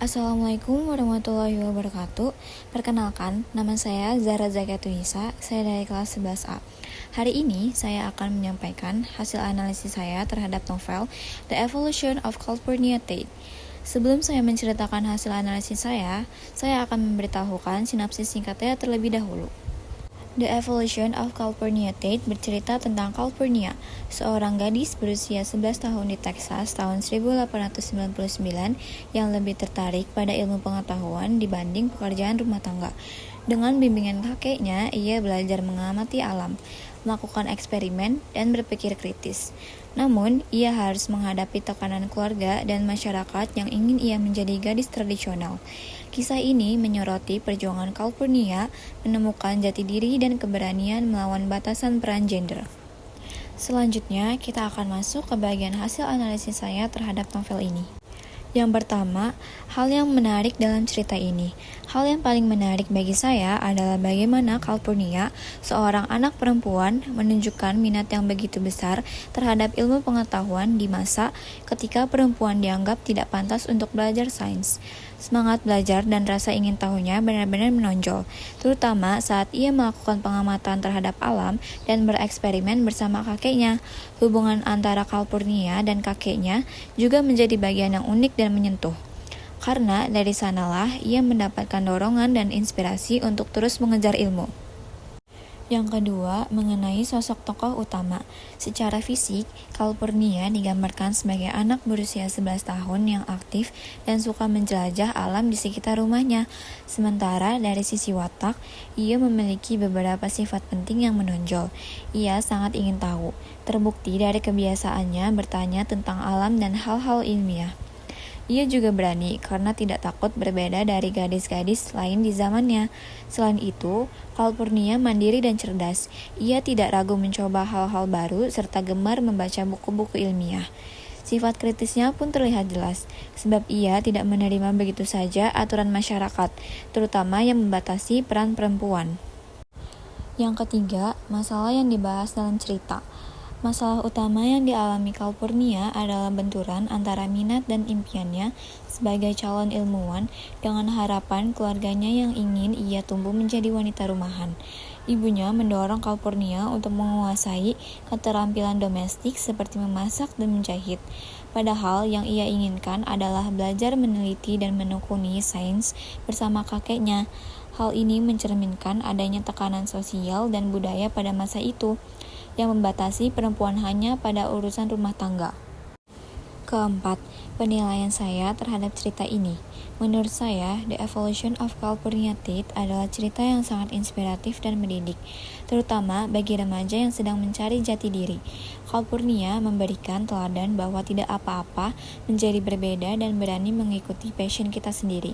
Assalamualaikum warahmatullahi wabarakatuh. Perkenalkan, nama saya Zahra Zakiyatun-Nisa, saya dari kelas 11A. Hari ini saya akan menyampaikan hasil analisis saya terhadap novel The Evolution of Calpurnia Tate. Sebelum saya menceritakan hasil analisis saya akan memberitahukan sinopsis singkatnya terlebih dahulu. The Evolution of Calpurnia Tate bercerita tentang Calpurnia, seorang gadis berusia 11 tahun di Texas tahun 1899 yang lebih tertarik pada ilmu pengetahuan dibanding pekerjaan rumah tangga. Dengan bimbingan kakeknya, ia belajar mengamati alam, melakukan eksperimen, dan berpikir kritis. Namun, ia harus menghadapi tekanan keluarga dan masyarakat yang ingin ia menjadi gadis tradisional. Kisah ini menyoroti perjuangan Calpurnia menemukan jati diri dan keberanian melawan batasan peran gender. Selanjutnya, kita akan masuk ke bagian hasil analisis saya terhadap novel ini. Yang pertama, hal yang menarik dalam cerita ini. Hal yang paling menarik bagi saya adalah bagaimana Calpurnia, seorang anak perempuan, menunjukkan minat yang begitu besar terhadap ilmu pengetahuan di masa ketika perempuan dianggap tidak pantas untuk belajar sains. Semangat belajar dan rasa ingin tahunya benar-benar menonjol, terutama saat ia melakukan pengamatan terhadap alam dan bereksperimen bersama kakeknya. Hubungan antara Calpurnia dan kakeknya juga menjadi bagian yang unik dan menyentuh, karena dari sanalah ia mendapatkan dorongan dan inspirasi untuk terus mengejar ilmu. Yang kedua, mengenai sosok tokoh utama. Secara fisik, Calpurnia digambarkan sebagai anak berusia 11 tahun yang aktif dan suka menjelajah alam di sekitar rumahnya. Sementara dari sisi watak, ia memiliki beberapa sifat penting yang menonjol. Ia sangat ingin tahu, terbukti dari kebiasaannya bertanya tentang alam dan hal-hal ilmiah. Ia juga berani karena tidak takut berbeda dari gadis-gadis lain di zamannya. Selain itu, Calpurnia mandiri dan cerdas. Ia tidak ragu mencoba hal-hal baru serta gemar membaca buku-buku ilmiah. Sifat kritisnya pun terlihat jelas, sebab ia tidak menerima begitu saja aturan masyarakat, terutama yang membatasi peran perempuan. Yang ketiga, masalah yang dibahas dalam cerita. Masalah utama yang dialami Calpurnia adalah benturan antara minat dan impiannya sebagai calon ilmuwan dengan harapan keluarganya yang ingin ia tumbuh menjadi wanita rumahan. Ibunya mendorong Calpurnia untuk menguasai keterampilan domestik seperti memasak dan menjahit. Padahal yang ia inginkan adalah belajar meneliti dan menekuni sains bersama kakeknya. Hal ini mencerminkan adanya tekanan sosial dan budaya pada masa itu yang membatasi perempuan hanya pada urusan rumah tangga. Keempat, penilaian saya terhadap cerita ini. Menurut saya, The Evolution of Calpurnia Tate adalah cerita yang sangat inspiratif dan mendidik, terutama bagi remaja yang sedang mencari jati diri. Calpurnia memberikan teladan bahwa tidak apa-apa menjadi berbeda dan berani mengikuti passion kita sendiri.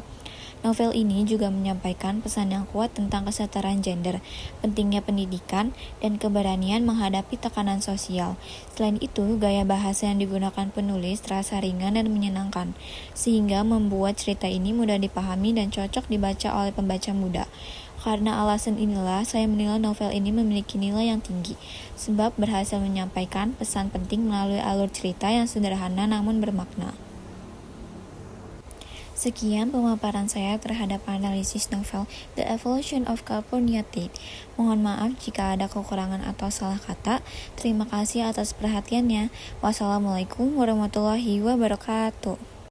Novel ini juga menyampaikan pesan yang kuat tentang kesetaraan gender, pentingnya pendidikan, dan keberanian menghadapi tekanan sosial. Selain itu, gaya bahasa yang digunakan penulis terasa ringan dan menyenangkan, sehingga membuat cerita ini mudah dipahami dan cocok dibaca oleh pembaca muda. Karena alasan inilah, saya menilai novel ini memiliki nilai yang tinggi, sebab berhasil menyampaikan pesan penting melalui alur cerita yang sederhana namun bermakna. Sekian pemaparan saya terhadap analisis novel The Evolution of Calpurnia Tate. Mohon maaf jika ada kekurangan atau salah kata. Terima kasih atas perhatiannya. Wassalamualaikum warahmatullahi wabarakatuh.